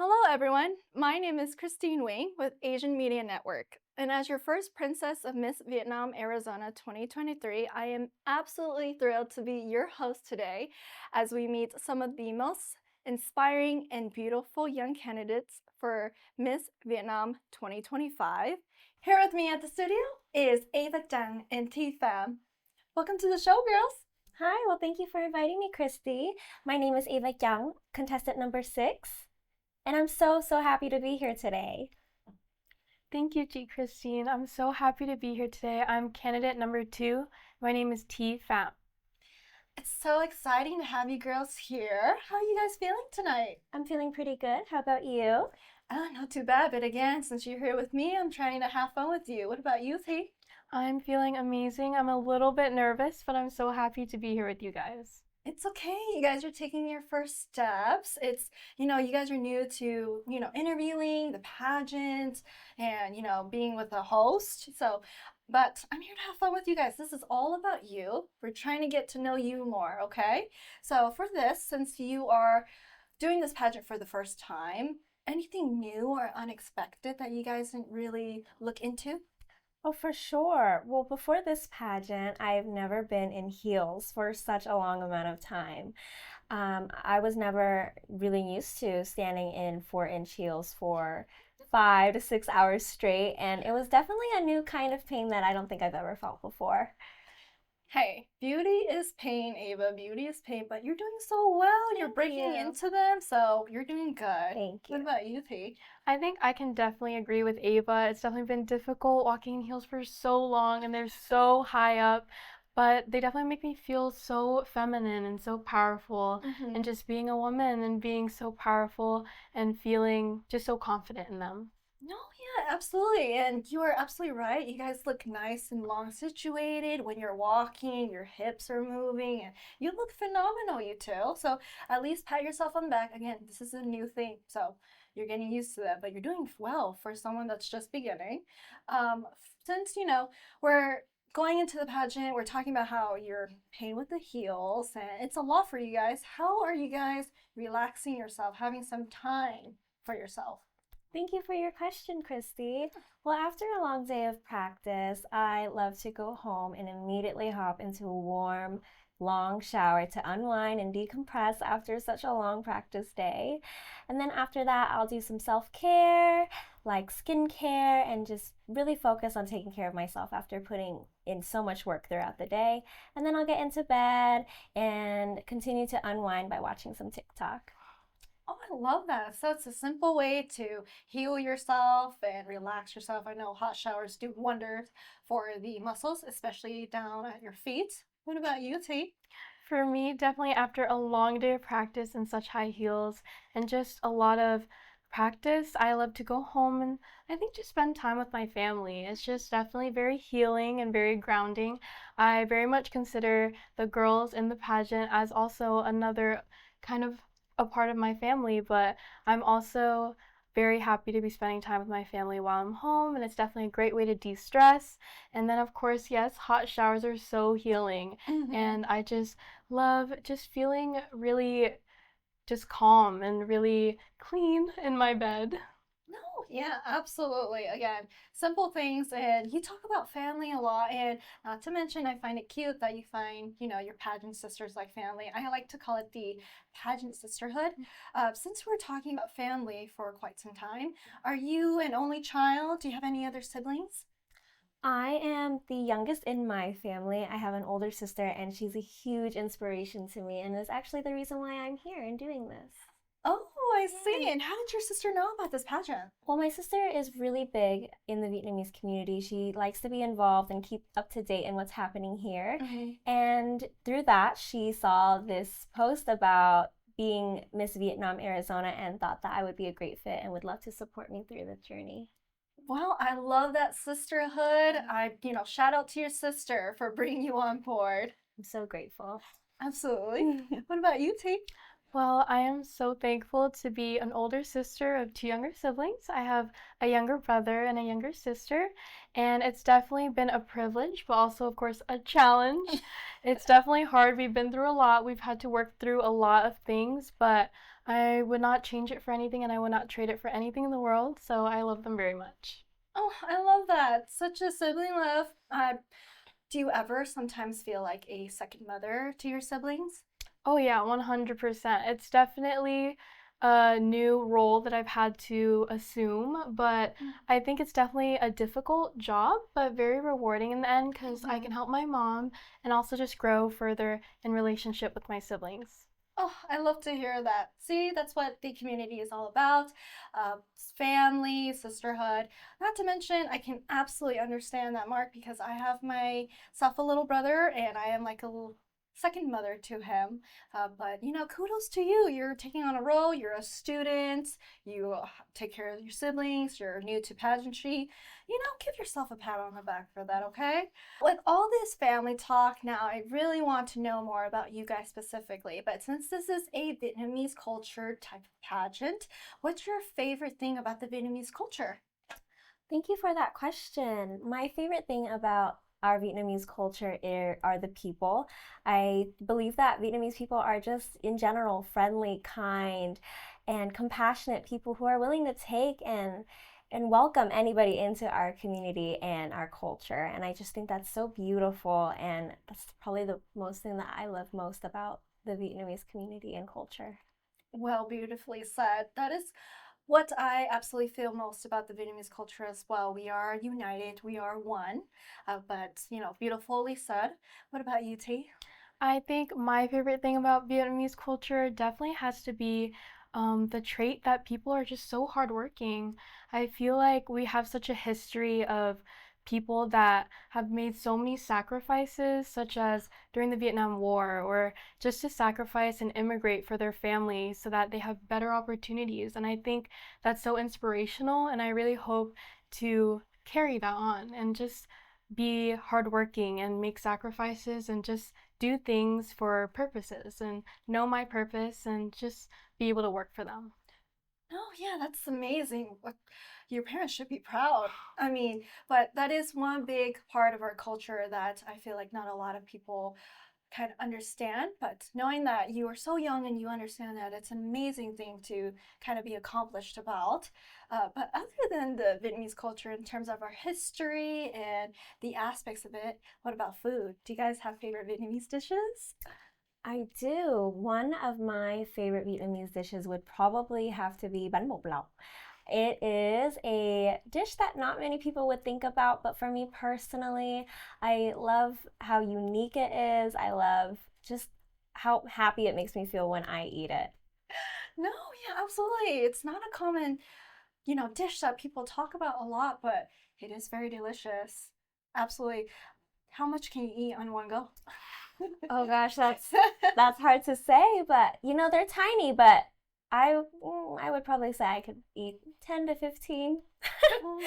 Hello, everyone. My name is Christine Nguyen with Asian Media Network. And as your first princess of Miss Vietnam Arizona 2023, I am absolutely thrilled to be your host today as we meet some of the most inspiring and beautiful young candidates for Miss Vietnam 2025. Here with me at the studio is Ava Tran and Pham. Welcome to the show, girls. Hi, well, thank you for inviting me, Christy. My name is Ava Tran, contestant number 6, and I'm so happy to be here today. Thank you, G. Christine. I'm so happy to be here today. I'm candidate number 2. My name is Pham. It's so exciting to have you girls here. How are you guys feeling tonight? I'm feeling pretty good. How about you? Not too bad, but again, since you're here with me, I'm trying to have fun with you. What about you, T? I'm feeling amazing. I'm a little bit nervous, but I'm so happy to be here with you guys. It's okay. You guys are taking your first steps. You guys are new to, interviewing, the pageant, and, being with a host. But I'm here to have fun with you guys. This is all about you. We're trying to get to know you more, okay? So for this, since you are doing this pageant for the first time, anything new or unexpected that you guys didn't really look into? Oh, for sure. Well, before this pageant, I've never been in heels for such a long amount of time. I was never really used to standing in 4-inch heels for 5 to 6 hours straight, and it was definitely a new kind of pain that I don't think I've ever felt before. Hey, beauty is pain, Ava. Beauty is pain, but you're doing so well. You're breaking you. into them, so you're doing good. Thank you. What about you, T? I think I can definitely agree with Ava. It's definitely been difficult walking in heels for so long, and they're so high up, but they definitely make me feel so feminine and so powerful. And just being a woman and being so powerful and feeling just so confident in them. No, yeah, absolutely. And you are absolutely right. You guys look nice and long situated when you're walking, your hips are moving, and you look phenomenal, you two. So at least pat yourself on the back. Again, this is a new thing, so you're getting used to that, but you're doing well for someone that's just beginning. Since, we're going into the pageant, we're talking about how you're pain with the heels, and it's a lot for you guys. How are you guys relaxing yourself, having some time for yourself? Thank you for your question, Christy. Well, after a long day of practice, I love to go home and immediately hop into a warm, long shower to unwind and decompress after such a long practice day. And then after that, I'll do some self-care, like skincare, and just really focus on taking care of myself after putting in so much work throughout the day. And then I'll get into bed and continue to unwind by watching some TikTok. Oh, I love that. So it's a simple way to heal yourself and relax yourself. I know hot showers do wonders for the muscles, especially down at your feet. What about you, T? For me, definitely after a long day of practice in such high heels and just a lot of practice, I love to go home and I think just spend time with my family. It's just definitely very healing and very grounding. I very much consider the girls in the pageant as also another kind of a part of my family, but I'm also very happy to be spending time with my family while I'm home, and it's definitely a great way to de-stress. And then, of course, yes, hot showers are so healing, and I just love just feeling really just calm and really clean in my bed. No, yeah, absolutely. Again, simple things. And you talk about family a lot. And not to mention, I find it cute that you find, your pageant sisters like family. I like to call it the pageant sisterhood. Since we're talking about family for quite some time, are you an only child? Do you have any other siblings? I am the youngest in my family. I have an older sister, and she's a huge inspiration to me, and is actually the reason why I'm here and doing this. Oh, I see. And how did your sister know about this pageant? Well, my sister is really big in the Vietnamese community. She likes to be involved and keep up to date in what's happening here. And through that, she saw this post about being Miss Vietnam Arizona and thought that I would be a great fit and would love to support me through the journey. Well, I love that sisterhood. Shout out to your sister for bringing you on board. I'm so grateful. Absolutely. What about you, T? Well, I am so thankful to be an older sister of 2 younger siblings. I have a younger brother and a younger sister, and it's definitely been a privilege, but also, of course, a challenge. It's definitely hard. We've been through a lot. We've had to work through a lot of things, but I would not change it for anything and I would not trade it for anything in the world. So I love them very much. Oh, I love that. Such a sibling love. Do you ever sometimes feel like a second mother to your siblings? Oh yeah, 100%. It's definitely a new role that I've had to assume, but I think it's definitely a difficult job, but very rewarding in the end because I can help my mom and also just grow further in relationship with my siblings. Oh, I love to hear that. See, that's what the community is all about. Family, sisterhood. Not to mention, I can absolutely understand that, Mark, because I have myself a little brother and I am like a little second mother to him. But, kudos to you. You're taking on a role, you're a student, you take care of your siblings, you're new to pageantry. Give yourself a pat on the back for that, okay? With all this family talk now, I really want to know more about you guys specifically. But since this is a Vietnamese culture type of pageant, what's your favorite thing about the Vietnamese culture? Thank you for that question. My favorite thing about our Vietnamese culture are the people. I believe that Vietnamese people are just, in general, friendly, kind, and compassionate people who are willing to take and welcome anybody into our community and our culture. And I just think that's so beautiful, and that's probably the most thing that I love most about the Vietnamese community and culture. Well, beautifully said. That is what I absolutely feel most about the Vietnamese culture as well. We are united, we are one. But beautifully said. What about you, T? I think my favorite thing about Vietnamese culture definitely has to be the trait that people are just so hardworking. I feel like we have such a history of people that have made so many sacrifices, such as during the Vietnam War, or just to sacrifice and immigrate for their families so that they have better opportunities. And I think that's so inspirational, and I really hope to carry that on and just be hardworking and make sacrifices and just do things for purposes and know my purpose and just be able to work for them. Oh, yeah, that's amazing. Your parents should be proud. I mean, but that is one big part of our culture that I feel like not a lot of people kind of understand. But knowing that you are so young and you understand that, it's an amazing thing to kind of be accomplished about. But other than the Vietnamese culture, in terms of our history and the aspects of it, what about food? Do you guys have favorite Vietnamese dishes? I do. One of my favorite Vietnamese dishes would probably have to be bánh bột lọc. It is a dish that not many people would think about, but for me personally, I love how unique it is. I love just how happy it makes me feel when I eat it. No, yeah, absolutely. It's not a common, dish that people talk about a lot, but it is very delicious. Absolutely. How much can you eat on one go? Oh gosh, that's hard to say, but they're tiny, but I would probably say I could eat 10 to 15 in one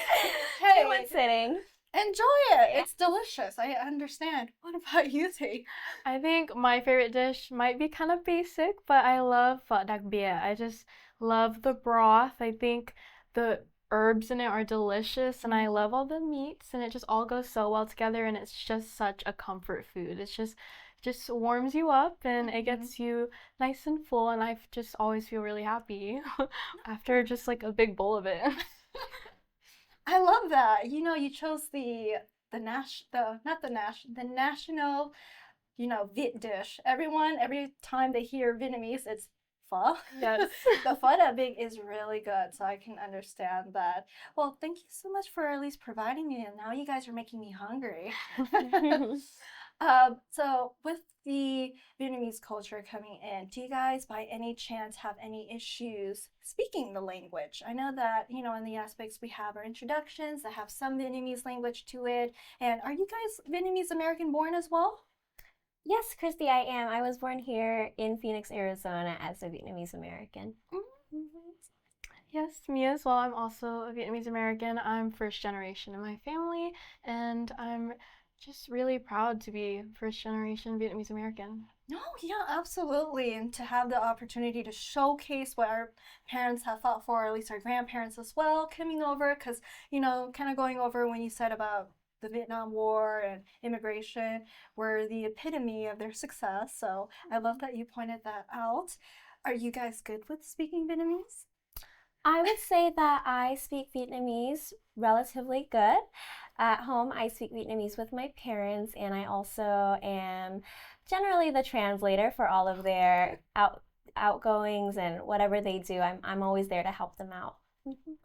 Hey, sitting. enjoy it. It's delicious. I understand. What about you, T? I think my favorite dish might be kind of basic, but I love phở đặc bia. I just love the broth. I think the herbs in it are delicious and I love all the meats and it just all goes so well together and it's just such a comfort food. It's just warms you up and it gets you nice and full and I just always feel really happy after just like a big bowl of it. I love that. You chose the national, Viet dish. Everyone, every time they hear Vietnamese, it's pho. Yes. The pho that big is really good, so I can understand that. Well, thank you so much for at least providing me, and now you guys are making me hungry. So with the Vietnamese culture coming in, do you guys by any chance have any issues speaking the language? I know that, in the aspects we have our introductions that have some Vietnamese language to it. And are you guys Vietnamese American born as well? Yes, Christy, I am. I was born here in Phoenix, Arizona as a Vietnamese American. Mhm. Yes, me as well. I'm also a Vietnamese American. I'm first generation in my family, and I'm just really proud to be first generation Vietnamese American. No, yeah, absolutely. And to have the opportunity to showcase what our parents have fought for, or at least our grandparents as well, coming over, because, kind of going over when you said about the Vietnam War and immigration were the epitome of their success. So I love that you pointed that out. Are you guys good with speaking Vietnamese? I would say that I speak Vietnamese relatively good. At home, I speak Vietnamese with my parents, and I also am generally the translator for all of their outgoings and whatever they do. I'm always there to help them out.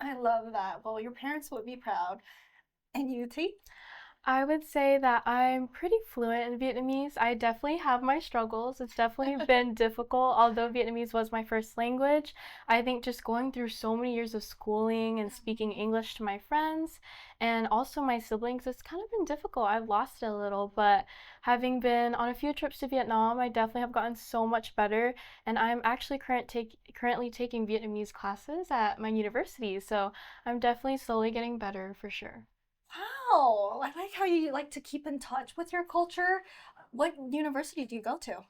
I love that. Well, your parents would be proud. And you, T? I would say that I'm pretty fluent in Vietnamese. I definitely have my struggles. It's definitely been difficult, although Vietnamese was my first language. I think just going through so many years of schooling and speaking English to my friends and also my siblings, it's kind of been difficult. I've lost it a little, but having been on a few trips to Vietnam, I definitely have gotten so much better. And I'm actually currently taking Vietnamese classes at my university, so I'm definitely slowly getting better for sure. Wow, I like how you like to keep in touch with your culture. What university do you go to?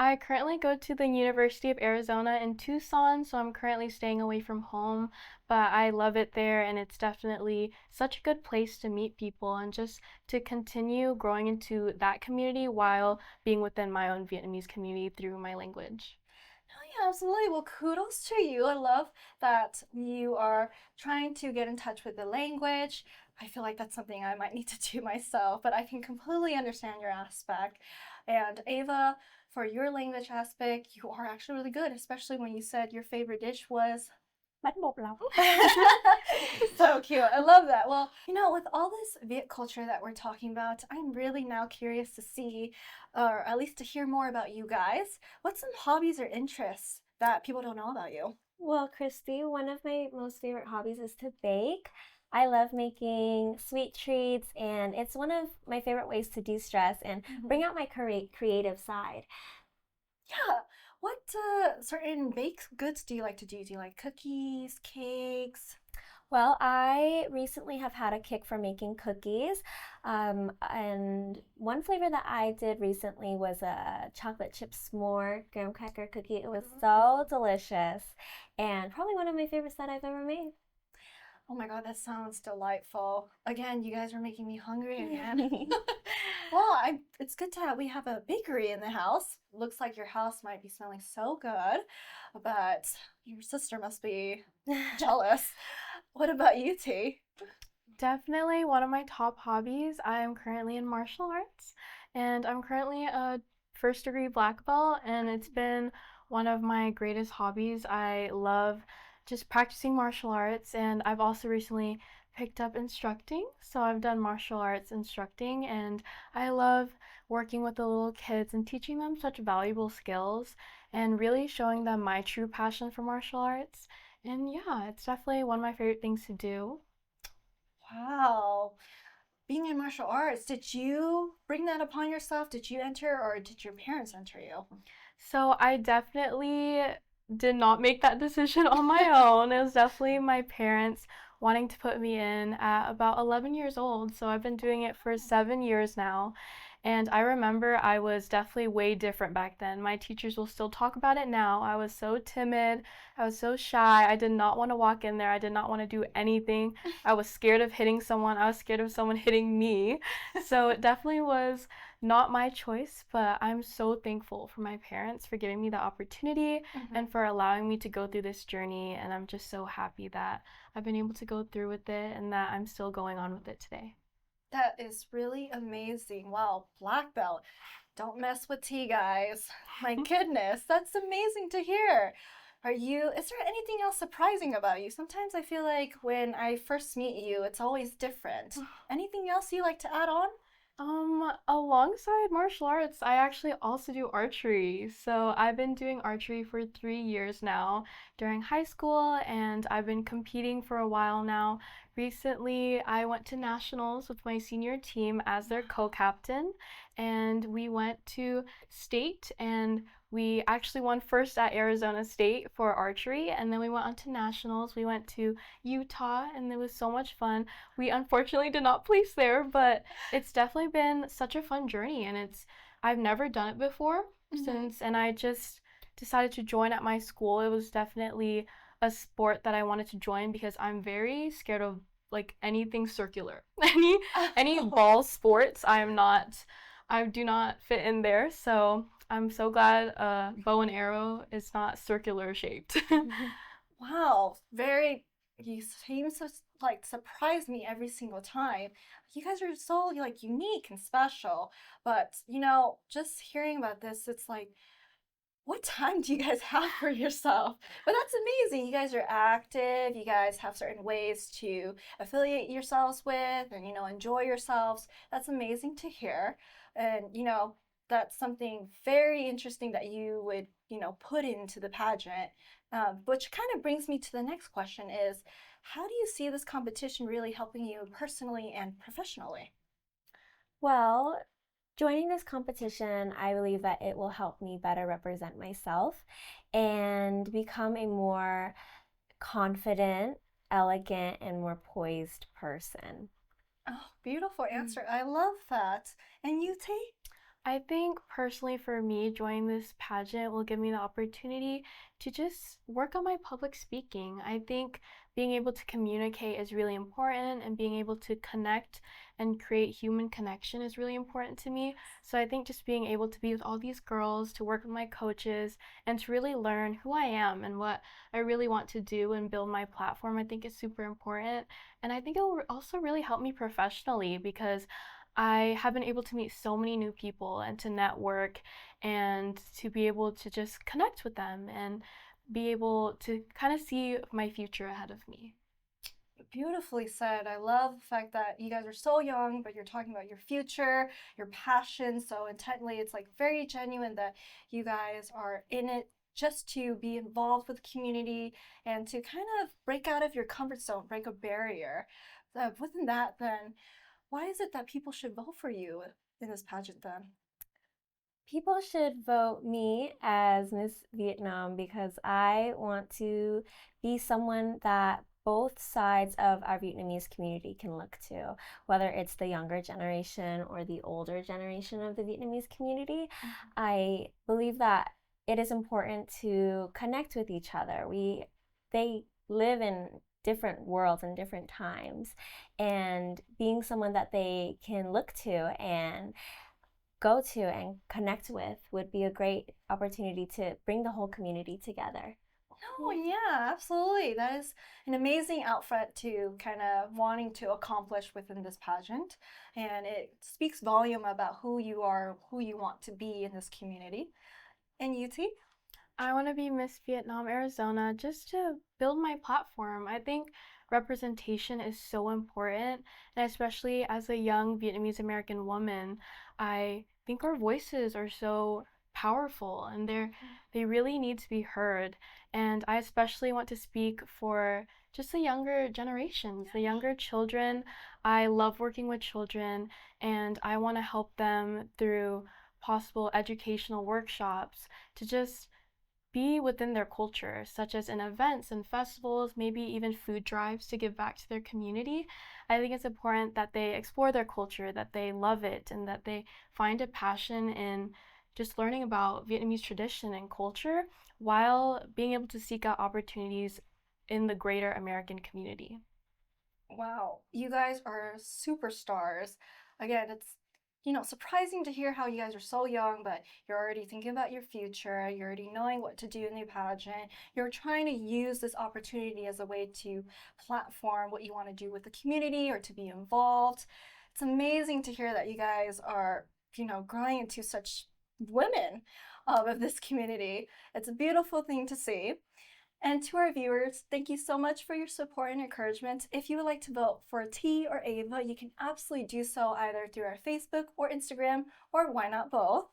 I currently go to the University of Arizona in Tucson, so I'm currently staying away from home, but I love it there and it's definitely such a good place to meet people and just to continue growing into that community while being within my own Vietnamese community through my language. Oh, yeah, absolutely. Well, kudos to you. I love that you are trying to get in touch with the language. I feel like that's something I might need to do myself, but I can completely understand your aspect. And Ava, for your language aspect, you are actually really good, especially when you said your favorite dish was Bánh bột lọc. so cute. I love that. Well, with all this Viet culture that we're talking about, I'm really now curious to see, or at least to hear more about you guys. What's some hobbies or interests that people don't know about you? Well, Christy, one of my most favorite hobbies is to bake. I love making sweet treats, and it's one of my favorite ways to de stress and bring out my creative side. Yeah. What certain baked goods do you like to do? Do you like cookies, cakes? Well, I recently have had a kick for making cookies. And one flavor that I did recently was a chocolate chip s'more graham cracker cookie. It was so delicious and probably one of my favorites that I've ever made. Oh my God, that sounds delightful. Again, you guys are making me hungry again. Well, it's good to we have a bakery in the house. Looks like your house might be smelling so good, but your sister must be jealous. What about you, T? Definitely one of my top hobbies. I'm currently in martial arts and I'm currently a first degree black belt, and it's been one of my greatest hobbies. I love just practicing martial arts, and I've also recently picked up instructing. So I've done martial arts instructing, and I love working with the little kids and teaching them such valuable skills and really showing them my true passion for martial arts. And yeah, it's definitely one of my favorite things to do. Wow. Being in martial arts, did you bring that upon yourself? Did you enter or did your parents enter you? So I definitely did not make that decision on my own. It was definitely my parents wanting to put me in at about 11 years old. So I've been doing it for 7 years now. And I remember I was definitely way different back then. My teachers will still talk about it now. I was so timid. I was so shy. I did not want to walk in there. I did not want to do anything. I was scared of hitting someone. I was scared of someone hitting me. So it definitely was not my choice, but I'm so thankful for my parents for giving me the opportunity and for allowing me to go through this journey. And I'm just so happy that I've been able to go through with it and that I'm still going on with it today. That is really amazing. Wow, black belt. Don't mess with tea, guys. My goodness, that's amazing to hear. Is there anything else surprising about you? Sometimes I feel like when I first meet you, it's always different. Anything else you like to add on? Alongside martial arts, I actually also do archery. So I've been doing archery for 3 years now during high school, and I've been competing for a while now. Recently, I went to nationals with my senior team as their co-captain, and we went to state and we actually won first at Arizona State for archery, and then we went on to nationals. We went to Utah, and it was so much fun. We unfortunately did not place there, but it's definitely been such a fun journey, and I've never done it before and I just decided to join at my school. It was definitely a sport that I wanted to join because I'm very scared of like anything circular. Any ball sports, I do not fit in there, so I'm so glad bow and arrow is not circular shaped. Wow, very. You seem so like surprise me every single time. You guys are so like unique and special. But just hearing about this, it's like, what time do you guys have for yourself? But that's amazing. You guys are active. You guys have certain ways to affiliate yourselves with and, enjoy yourselves. That's amazing to hear. And, that's something very interesting that you would, put into the pageant. Which kind of brings me to the next question is, how do you see this competition really helping you personally and professionally? Well, joining this competition, I believe that it will help me better represent myself and become a more confident, elegant, and more poised person. Oh, beautiful answer. I love that. And you, T? I think personally for me, joining this pageant will give me the opportunity to just work on my public speaking. I think being able to communicate is really important, and being able to connect and create human connection is really important to me. So I think just being able to be with all these girls, to work with my coaches, and to really learn who I am and what I really want to do and build my platform, I think is super important. And I think it will also really help me professionally because I have been able to meet so many new people and to network and to be able to just connect with them and be able to kind of see my future ahead of me. Beautifully said. I love the fact that you guys are so young, but you're talking about your future, your passion so intently. It's like very genuine that you guys are in it just to be involved with the community and to kind of break out of your comfort zone, break a barrier. Within that, then, why is it that people should vote for you in this pageant then? People should vote me as Miss Vietnam because I want to be someone that both sides of our Vietnamese community can look to, whether it's the younger generation or the older generation of the Vietnamese community. I believe that it is important to connect with each other. They live in different worlds and different times, and being someone that they can look to and go to and connect with would be a great opportunity to bring the whole community together. Oh, yeah, absolutely. That is an amazing outfit to kind of wanting to accomplish within this pageant. And it speaks volume about who you are, who you want to be in this community. And you, T? I want to be Miss Vietnam, Arizona, just to build my platform. I think representation is so important, and especially as a young Vietnamese American woman, I think our voices are so powerful and they really need to be heard. And I especially want to speak for just the younger generations, the younger children. I love working with children, and I want to help them through possible educational workshops to just be within their culture, such as in events and festivals, maybe even food drives to give back to their community. I think it's important that they explore their culture, that they love it, and that they find a passion in just learning about Vietnamese tradition and culture while being able to seek out opportunities in the greater American community. Wow, you guys are superstars. Again, it's surprising to hear how you guys are so young, but you're already thinking about your future. You're already knowing what to do in the pageant. You're trying to use this opportunity as a way to platform what you want to do with the community or to be involved. It's amazing to hear that you guys are, growing into such women of this community. It's a beautiful thing to see. And to our viewers, thank you so much for your support and encouragement. If you would like to vote for T or Ava, you can absolutely do so either through our Facebook or Instagram, or why not both?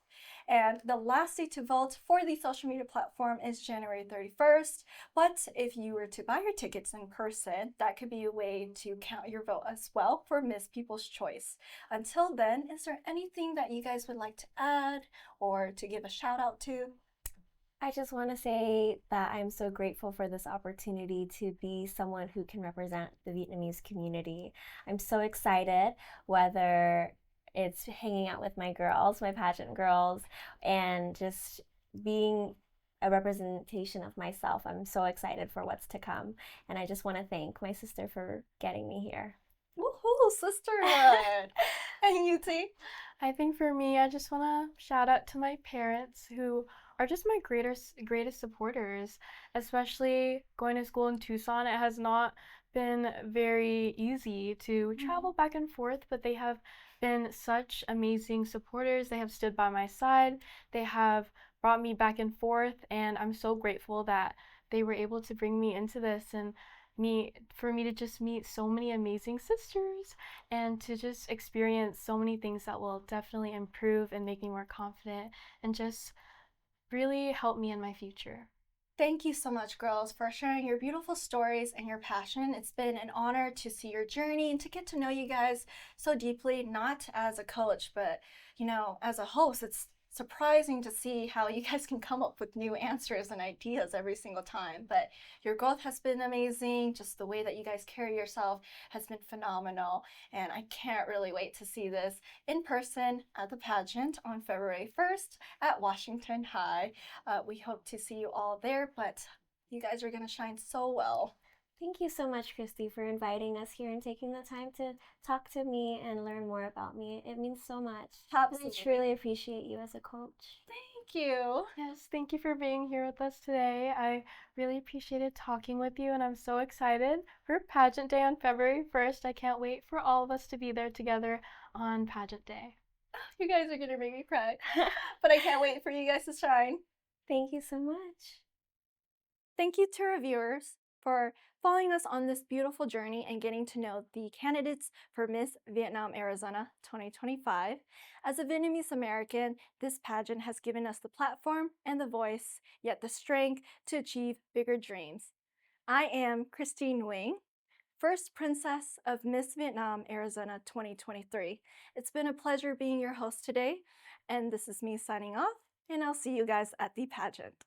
And the last day to vote for the social media platform is January 31st. But if you were to buy your tickets in person, that could be a way to count your vote as well for Miss People's Choice. Until then, is there anything that you guys would like to add or to give a shout out to? I just want to say that I'm so grateful for this opportunity to be someone who can represent the Vietnamese community. I'm so excited, whether it's hanging out with my girls, my pageant girls, and just being a representation of myself. I'm so excited for what's to come. And I just want to thank my sister for getting me here. Woohoo, sisterhood! And you, T? I think for me, I just want to shout out to my parents who are just my greatest supporters, especially going to school in Tucson. It has not been very easy to travel back and forth, but they have been such amazing supporters. They have stood by my side. They have brought me back and forth, and I'm so grateful that they were able to bring me into this and for me to just meet so many amazing sisters and to just experience so many things that will definitely improve and make me more confident and just really help me in my future. Thank you so much, girls, for sharing your beautiful stories and your passion. It's been an honor to see your journey and to get to know you guys so deeply, not as a coach, but, as a host. It's surprising to see how you guys can come up with new answers and ideas every single time. But your growth has been amazing. Just the way that you guys carry yourself has been phenomenal. And I can't really wait to see this in person at the pageant on February 1st at Washington High. We hope to see you all there, but you guys are going to shine so well. Thank you so much, Christy, for inviting us here and taking the time to talk to me and learn more about me. It means so much. Absolutely. And I truly appreciate you as a coach. Thank you. Yes, thank you for being here with us today. I really appreciated talking with you, and I'm so excited for Pageant Day on February 1st. I can't wait for all of us to be there together on Pageant Day. You guys are going to make me cry, but I can't wait for you guys to shine. Thank you so much. Thank you to our viewers for following us on this beautiful journey and getting to know the candidates for Miss Vietnam Arizona 2025. As a Vietnamese American, this pageant has given us the platform and the voice, yet the strength to achieve bigger dreams. I am Christine Nguyen, first princess of Miss Vietnam Arizona 2023. It's been a pleasure being your host today, and this is me signing off, and I'll see you guys at the pageant.